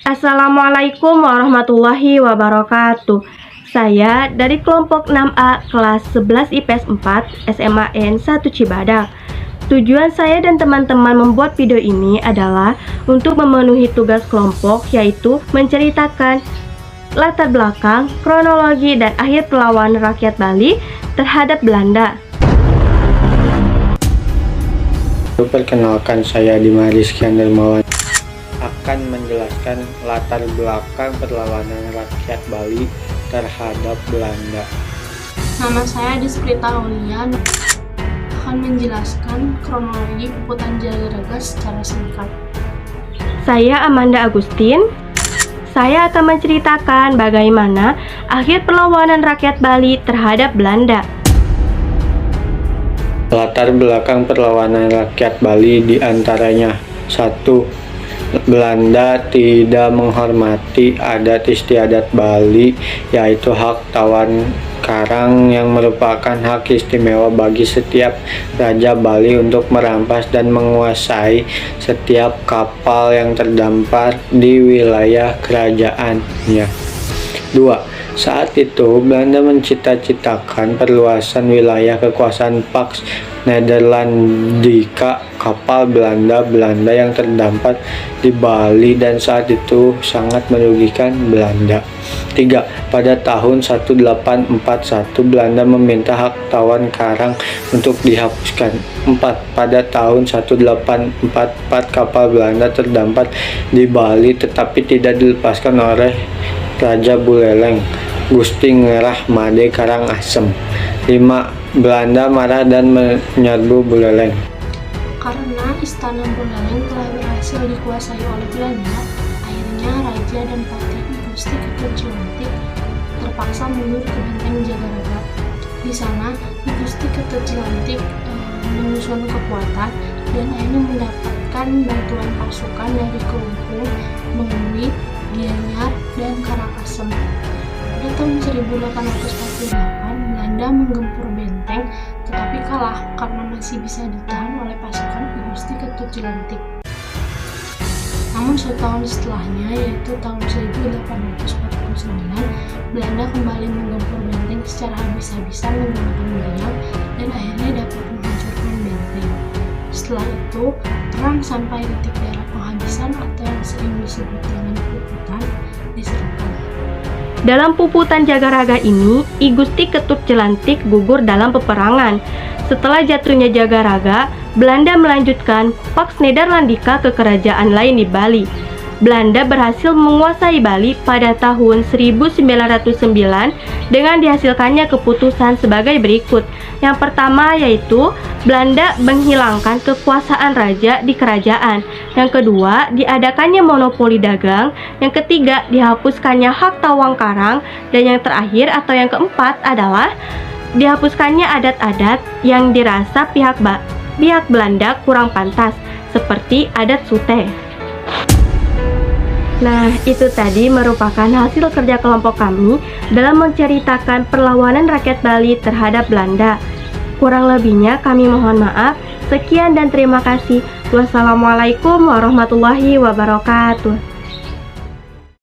Assalamualaikum warahmatullahi wabarakatuh. Saya dari kelompok 6A kelas 11 IPS 4 SMAN 1 Cibadak. Tujuan saya dan teman-teman membuat video ini adalah untuk memenuhi tugas kelompok, yaitu menceritakan latar belakang, kronologi, dan akhir perlawanan rakyat Bali terhadap Belanda. Perkenalkan, saya Dimas Darmawan akan menjelaskan latar belakang perlawanan rakyat Bali terhadap Belanda. Nama saya Desprita Aulia akan menjelaskan kronologi Puputan Jagaraga secara singkat. Saya Amanda Agustin. Saya akan menceritakan bagaimana akhir perlawanan rakyat Bali terhadap Belanda. Latar belakang perlawanan rakyat Bali diantaranya: 1. Belanda tidak menghormati adat istiadat Bali, yaitu hak tawan karang yang merupakan hak istimewa bagi setiap raja Bali untuk merampas dan menguasai setiap kapal yang terdampar di wilayah kerajaannya. 2. Saat itu, Belanda mencita-citakan perluasan wilayah kekuasaan Pax Nederlandika, kapal Belanda yang terdampar di Bali, dan saat itu sangat merugikan Belanda. 3. Pada tahun 1841, Belanda meminta hak tawan karang untuk dihapuskan. 4. Pada tahun 1844, kapal Belanda terdampar di Bali tetapi tidak dilepaskan oleh Raja Buleleng, Gusti Ngerah Made Karangasem. 5. Belanda marah dan menyerbu Buleleng. Karena istana Buleleng telah berhasil dikuasai oleh Belanda, akhirnya Raja dan Patih Gusti Ketut terpaksa mundur ke benteng Jagaraga. Di sana, Gusti Ketut menyusun kekuatan dan akhirnya mendapatkan bantuan pasukan dari Kelungkung, Mengui, Gianyar, dan Karangasem. Pada tahun 1848, Belanda menggempur benteng tetapi kalah karena masih bisa ditahan oleh pasukan Gusti Ketut Jelantik. Namun setahun setelahnya, yaitu tahun 1849, Belanda kembali menggempur benteng secara habis-habisan menggunakan meriam dan akhirnya dapat menghancurkan benteng. Setelah itu, perang sampai titik darah penghabisan atau yang sering disebut dengan Puputan diserukan. Dalam Puputan Jagaraga ini, I Gusti Ketut Jelantik gugur dalam peperangan. Setelah jatuhnya Jagaraga, Belanda melanjutkan Pax Nederlandika ke kerajaan lain di Bali. Belanda berhasil menguasai Bali pada tahun 1909 dengan dihasilkannya keputusan sebagai berikut. Yang pertama yaitu Belanda menghilangkan kekuasaan raja di kerajaan. Yang kedua, diadakannya monopoli dagang. Yang ketiga, dihapuskannya hak tawang karang. Dan yang terakhir atau yang keempat adalah dihapuskannya adat-adat yang dirasa pihak Belanda kurang pantas, seperti adat sute. Nah, itu tadi merupakan hasil kerja kelompok kami dalam menceritakan perlawanan rakyat Bali terhadap Belanda. Kurang lebihnya kami mohon maaf. Sekian dan terima kasih. Wassalamualaikum warahmatullahi wabarakatuh.